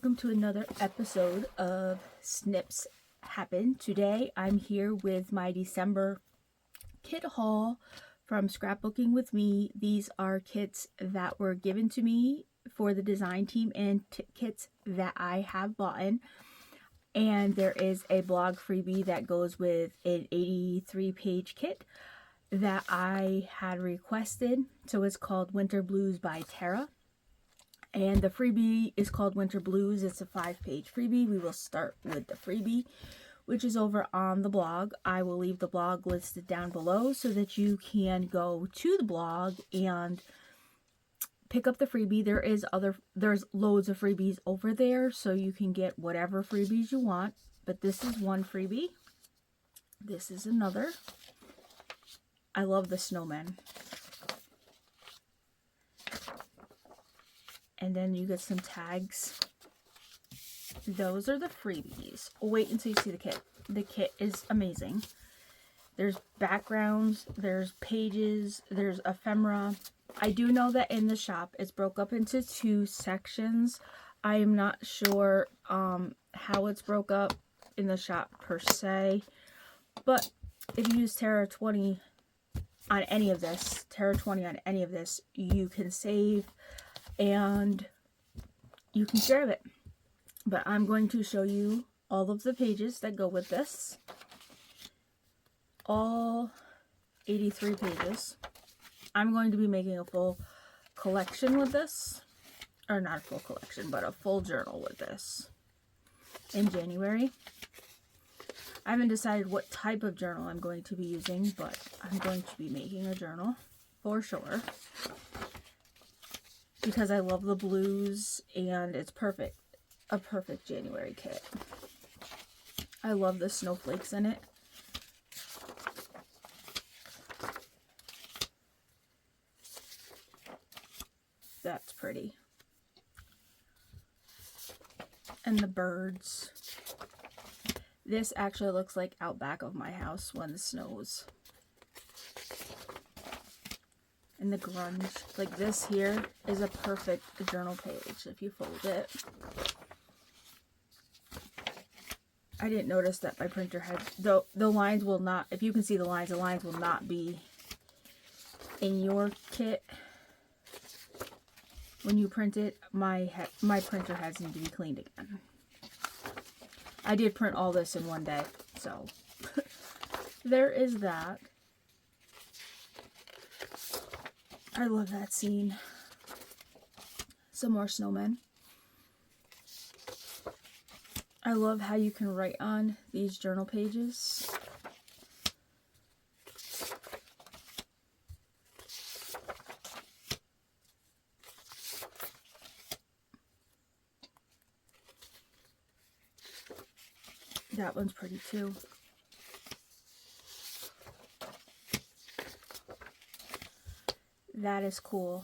welcome to another episode of Snips Happen. Today I'm here with my December kit haul from Scrapbooking with Me. These are kits that were given to me for the design team and kits that I have bought. And there is a blog freebie that goes with an 83-page kit that I had requested. So it's called Winter Blues by Tara. And the freebie is called Winter Blues. It's a 5-page freebie. We will start with the freebie, which is over on the blog. I will leave the blog listed down below so that you can go to the blog and pick up the freebie. There's loads of freebies over there, so you can get whatever freebies you want. But this is one freebie. This is another. I love the snowmen. And then you get some tags. Those are the freebies. Wait until you see the kit. The kit is amazing. There's backgrounds, there's pages, there's ephemera. I do know that in the shop it's broke up into 2 sections. I am not sure how it's broke up in the shop per se. But if you use Terra 20 on any of this, you can save and you can share it. But I'm going to show you all of the pages that go with this. All 83 pages. I'm going to be making a full collection with this. Or not a full collection, but a full journal with this in January. I haven't decided what type of journal I'm going to be using, but I'm going to be making a journal for sure. Because I love the blues and it's perfect. A perfect January kit. I love the snowflakes in it. That's pretty. And the birds. This actually looks like out back of my house when it snows. And the grunge. Like this here is a perfect journal page if you fold it. I didn't notice that my printer had, the lines will not, if you can see the lines will not be in your kit. When you print it, my printer has need to be cleaned again. I did print all this in one day, so there is that. I love that scene. Some more snowmen. I love how you can write on these journal pages. That one's pretty too. That is cool.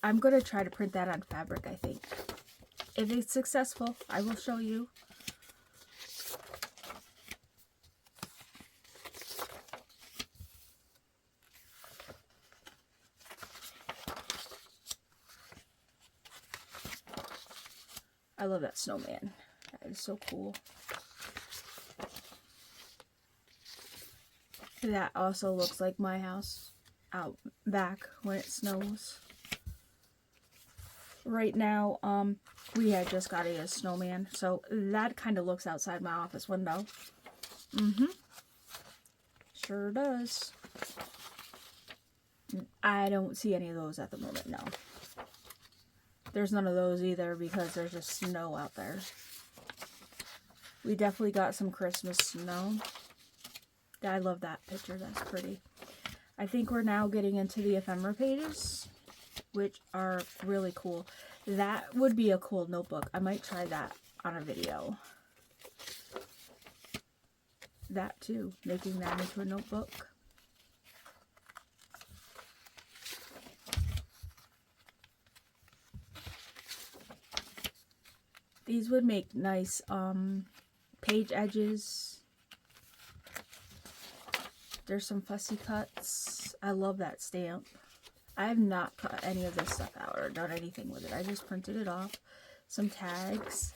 I'm going to try to print that on fabric, I think. If it's successful, I will show you. I love that snowman. That is so cool. That also looks like my house out back when it snows. Right now, we had just got a snowman, so that kind of looks outside my office window. Sure does. I don't see any of those at the moment, no. There's none of those either because there's just snow out there. We definitely got some Christmas snow. I love that picture. That's pretty. I think we're now getting into the ephemera pages, which are really cool. That would be a cool notebook. I might try that on a video. That too, making that into a notebook. These would make nice page edges. There's some fussy cuts. I love that stamp. I have not cut any of this stuff out or done anything with it. I just printed it off. Some tags.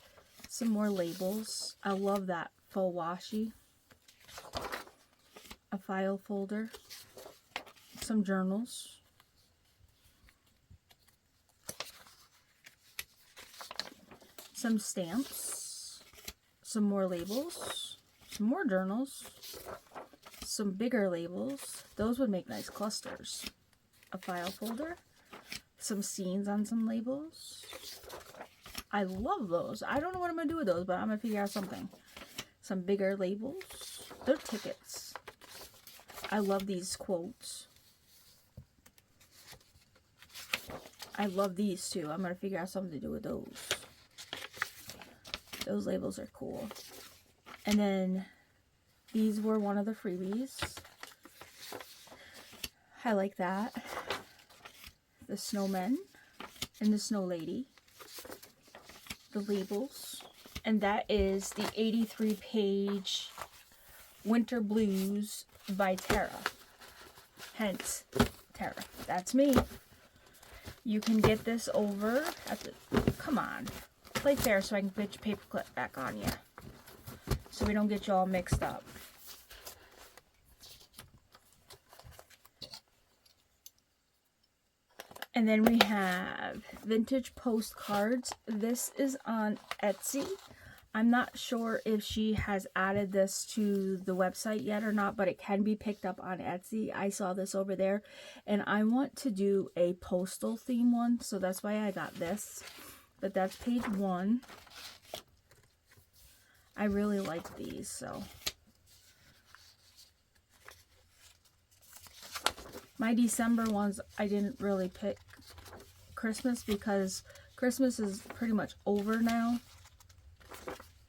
Some more labels. I love that faux washi. A file folder. Some journals. Some stamps. Some more labels. Some more journals. Some bigger labels. Those would make nice clusters. A file folder. Some scenes on some labels. I love those. I don't know what I'm going to do with those, but I'm going to figure out something. Some bigger labels. They're tickets. I love these quotes. I love these too. I'm going to figure out something to do with those. Those labels are cool. And then these were one of the freebies. I like that. The snowmen and the snow lady. The labels. And that is the 83-page Winter Blues by Tara. Hence, Tara. That's me. You can get this over at the... Come on. Play fair so I can put your paperclip back on you. So we don't get you all mixed up. And then we have vintage postcards. This is on Etsy. I'm not sure if she has added this to the website yet or not, but it can be picked up on Etsy. I saw this over there, and I want to do a postal theme one, so that's why I got this. But that's page 1. I really like these, so. My December ones, I didn't really pick Christmas because Christmas is pretty much over now.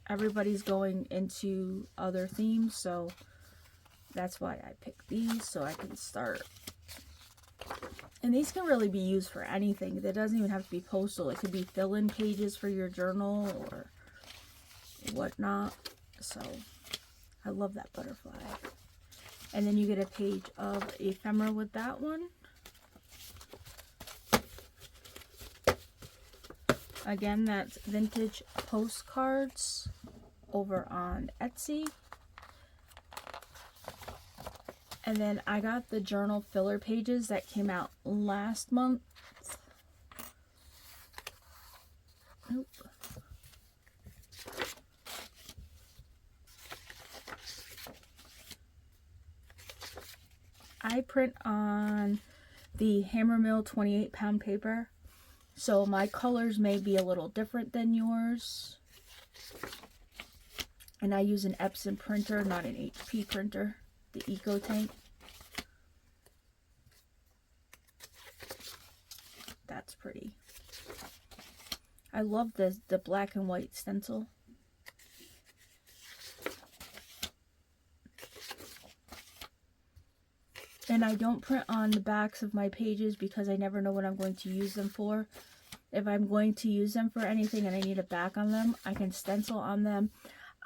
Everybody's going into other themes, so that's why I picked these, so I can start. And these can really be used for anything. It doesn't even have to be postal. It could be fill-in pages for your journal or whatnot. So, I love that butterfly. And then you get a page of ephemera with that one. Again, that's vintage postcards over on Etsy. And then I got the journal filler pages that came out last month. Nope. I print on the Hammermill 28-pound paper, so my colors may be a little different than yours. And I use an Epson printer, not an HP printer, the Eco Tank. That's pretty. I love the black and white stencil. And I don't print on the backs of my pages because I never know what I'm going to use them for. If I'm going to use them for anything and I need a back on them, I can stencil on them.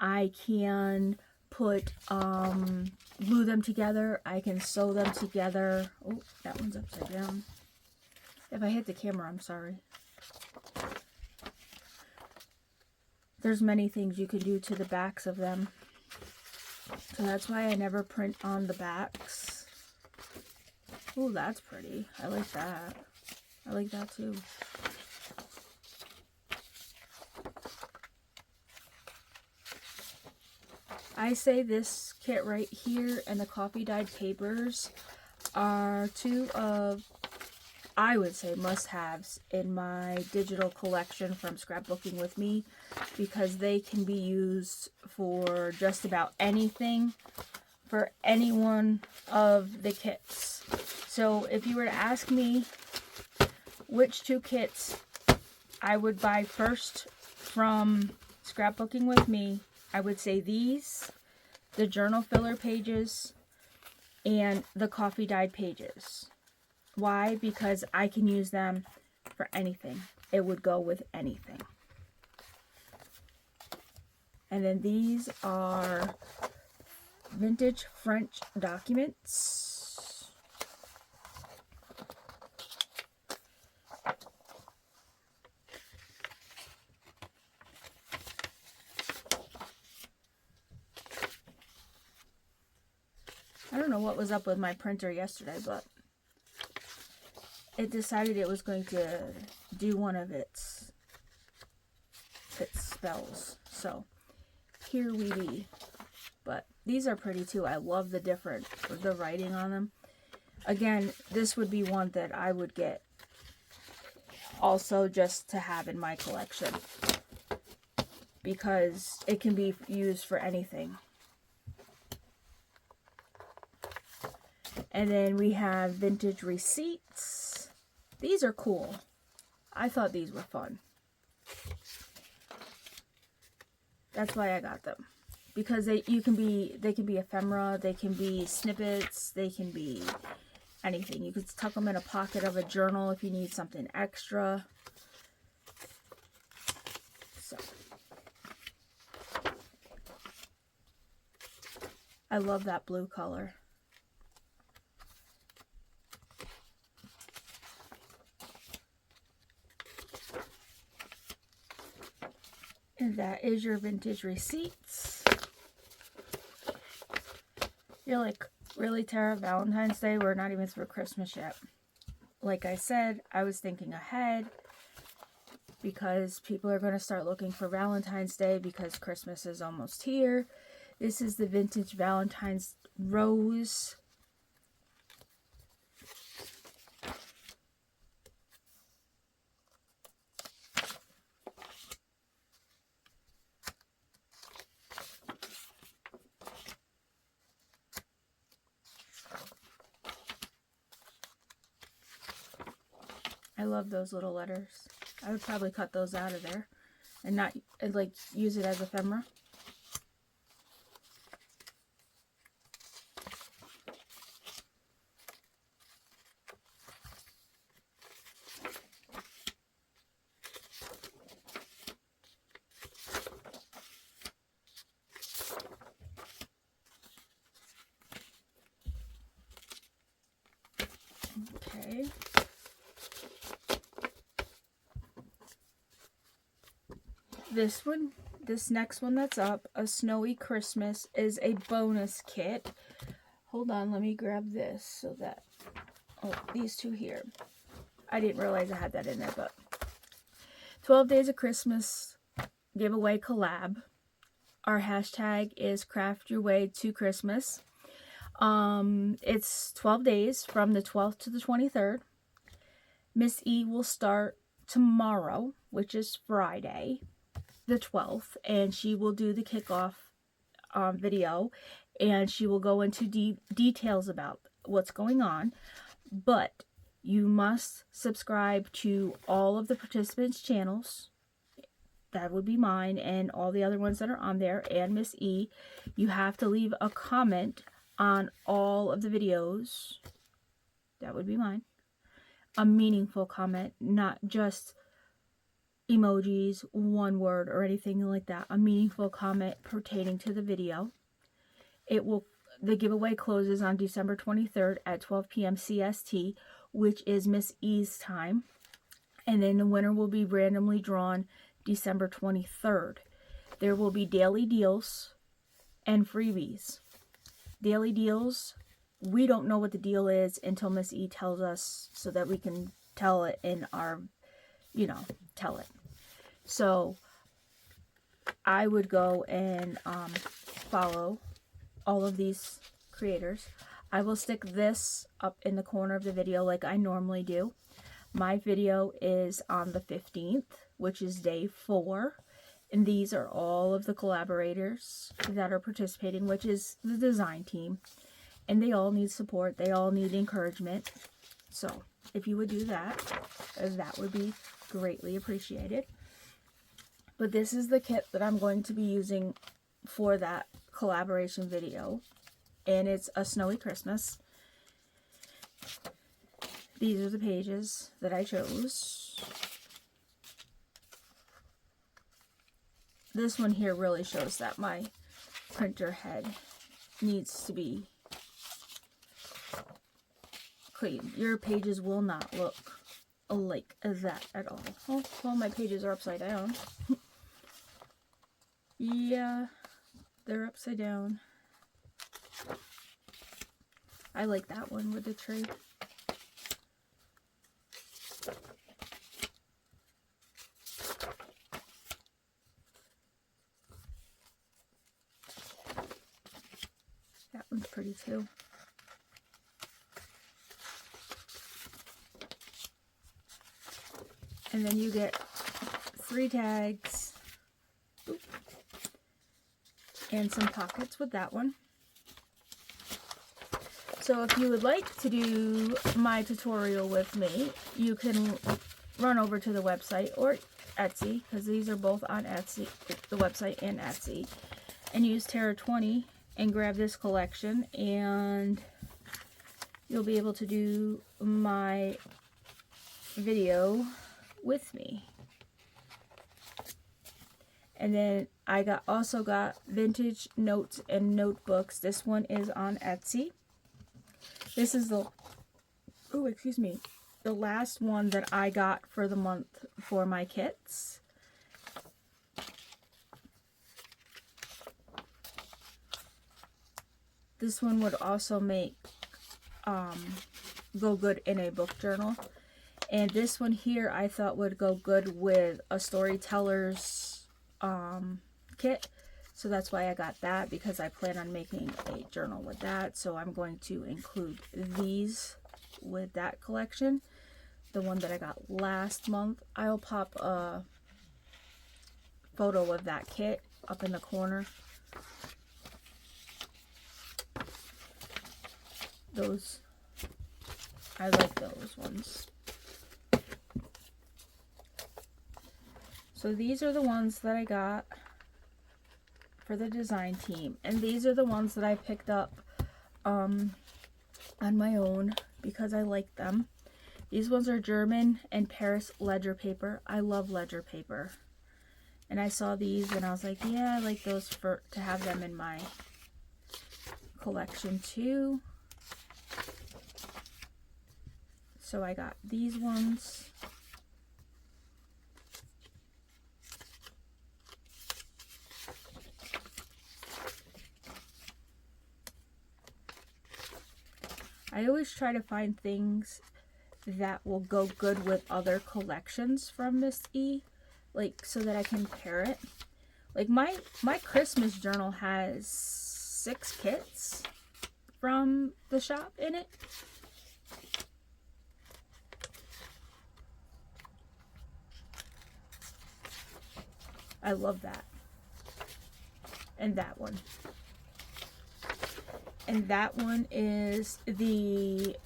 I can put, glue them together. I can sew them together. Oh, that one's upside down. If I hit the camera, I'm sorry. There's many things you can do to the backs of them. So that's why I never print on the backs. Oh, that's pretty. I like that. I like that too. I say this kit right here and the coffee dyed papers are two of, I would say, must-haves in my digital collection from Scrapbooking with Me, because they can be used for just about anything for any one of the kits. So if you were to ask me which two kits I would buy first from Scrapbooking with Me, I would say these, the journal filler pages, and the coffee dyed pages. Why? Because I can use them for anything. It would go with anything. And then these are vintage French documents. I don't know what was up with my printer yesterday, but it decided it was going to do one of its spells. So here we be. But these are pretty too. I love the writing on them. Again, this would be one that I would get also just to have in my collection, because it can be used for anything. And then we have vintage receipts. These are cool. I thought these were fun. That's why I got them. Because they can be ephemera, they can be snippets, they can be anything. You could tuck them in a pocket of a journal if you need something extra. So I love that blue color. And that is your vintage receipts. You're like, really, Tara? Valentine's Day? We're not even through Christmas yet. Like I said, I was thinking ahead because people are going to start looking for Valentine's Day because Christmas is almost here. This is the vintage Valentine's rose. I love those little letters. I would probably cut those out of there and not like use it as ephemera. Okay. This next one that's up, A Snowy Christmas, is a bonus kit. Hold on, let me grab this so that, oh, these two here. I didn't realize I had that in there, but 12 Days of Christmas giveaway collab. Our hashtag is craft your way to Christmas. It's 12 days from the 12th to the 23rd. Miss E will start tomorrow, which is Friday, the 12th, and she will do the kickoff video, and she will go into details about what's going on. But you must subscribe to all of the participants' channels. That would be mine and all the other ones that are on there, and Miss E. You have to leave a comment on all of the videos. That would be mine. A meaningful comment, not just emojis, one word, or anything like that. A meaningful comment pertaining to the video. The giveaway closes on December 23rd at 12 p.m. CST, which is Miss E's time. And then the winner will be randomly drawn December 23rd. There will be daily deals and freebies. Daily deals, we don't know what the deal is until Miss E tells us so that we can tell it in our, tell it. So I would go and follow all of these creators. I will stick this up in the corner of the video like I normally do. My video is on the 15th, which is day 4. And these are all of the collaborators that are participating, which is the design team. And they all need support. They all need encouragement. So if you would do that, that would be greatly appreciated. But this is the kit that I'm going to be using for that collaboration video. And it's A Snowy Christmas. These are the pages that I chose. This one here really shows that my printer head needs to be clean. Your pages will not look alike as that at all. Oh, well, my pages are upside down. Yeah, they're upside down. I like that one with the tree. That one's pretty too. And then you get 3 tags. Oop. And some pockets with that one. So if you would like to do my tutorial with me, you can run over to the website or Etsy, because these are both on Etsy, the website and Etsy, and use Terra 20 and grab this collection, and you'll be able to do my video with me. And then I also got vintage notes and notebooks. This one is on Etsy. This is the the last one that I got for the month for my kits. This one would also make go good in a book journal. And this one here I thought would go good with a storyteller's kit. So that's why I got that, because I plan on making a journal with that. So I'm going to include these with that collection. The one that I got last month. I'll pop a photo of that kit up in the corner. Those, I like those ones. So these are the ones that I got for the design team, and these are the ones that I picked up on my own because I like them. These ones are German and Paris ledger paper. I love ledger paper, and I saw these and I was like, yeah, I like those to have them in my collection too. So I got these ones. I always try to find things that will go good with other collections from Miss E, like so that I can pair it. Like my Christmas journal has 6 kits from the shop in it. I love that. And that one. And that one is the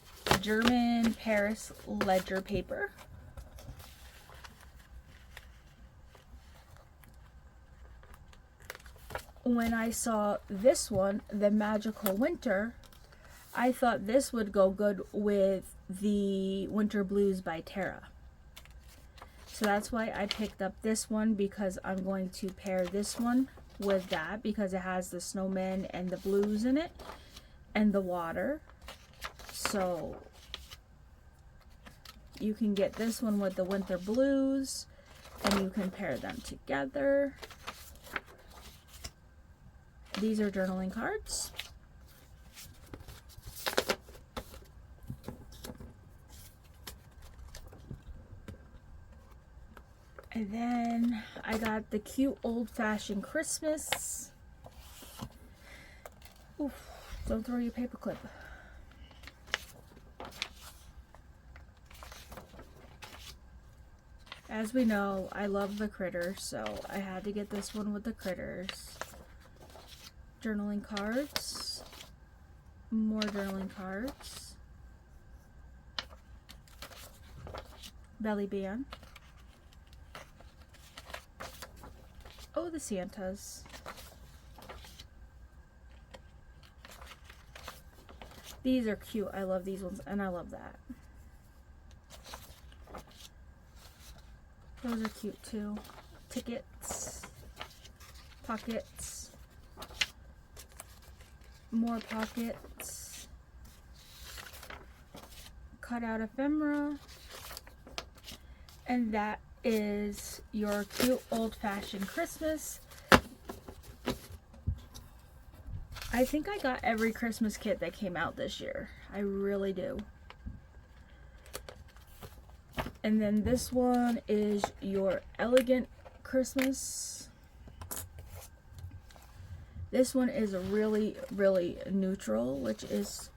German Paris ledger paper. When I saw this one, the Magical Winter, I thought this would go good with the Winter Blues by Terra. So that's why I picked up this one, because I'm going to pair this one with that, because it has the snowman and the blues in it and the water. So you can get this one with the winter blues and you can pair them together. These are journaling cards. And then I got the cute old-fashioned Christmas. Oof, don't throw your paperclip. As we know, I love the critters, so I had to get this one with the critters. Journaling cards. More journaling cards. Belly band. Oh, the Santas. These are cute. I love these ones, and I love that. Those are cute too. Tickets. Pockets. More pockets. Cut out ephemera. And that is your cute old-fashioned Christmas. I think I got every Christmas kit that came out this year. I really do. And then this one is your Elegant Christmas. This one is really, really neutral, which is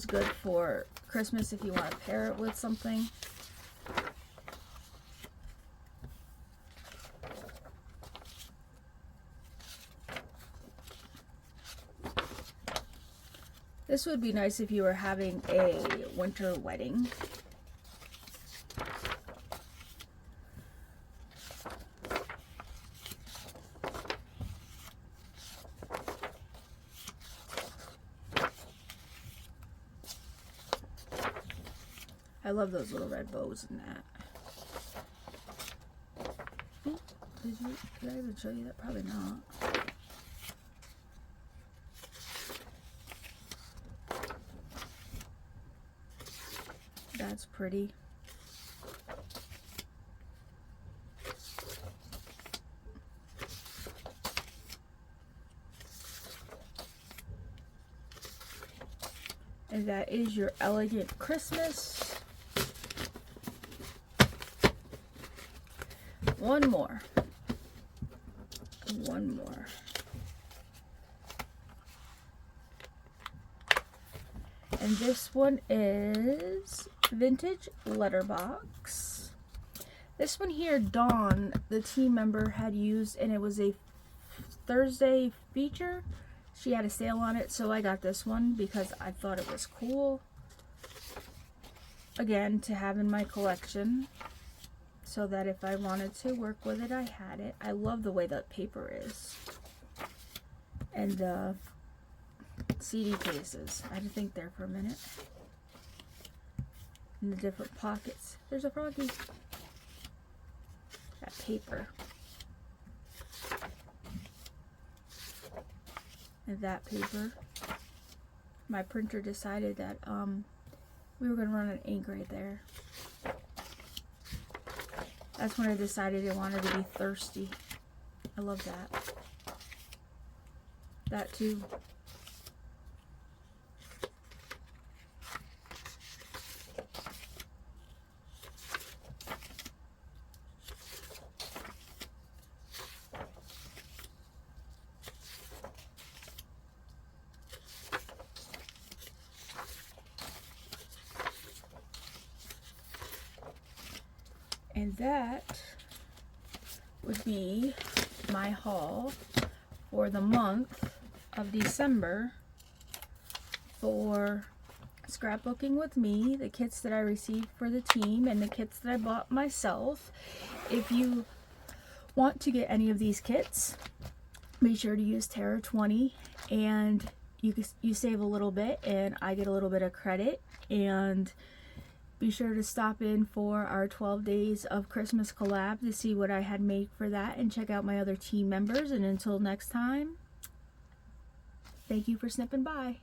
good for Christmas if you want to pair it with something. This would be nice if you were having a winter wedding. I love those little red bows in that. Ooh, did I even show you that? Probably not. That's pretty. And that is your Elegant Christmas. One more. And this one is Vintage Letterbox. This one here, Dawn, the team member, had used, and it was a Thursday feature. She had a sale on it, so I got this one because I thought it was cool. Again, to have in my collection, so that if I wanted to work with it, I had it. I love the way the paper is. And the CD cases. I had to think there for a minute. And the different pockets. There's a froggy. That paper. And that paper. My printer decided that we were going to run an ink right there. That's when I decided I wanted to be thirsty. I love that. That too. And that would be my haul for the month of December for scrapbooking with me, the kits that I received for the team, and the kits that I bought myself. If you want to get any of these kits, be sure to use Terror 20, and you save a little bit, and I get a little bit of credit. And be sure to stop in for our 12 days of Christmas collab to see what I had made for that, and check out my other team members. And until next time, thank you for snipping by.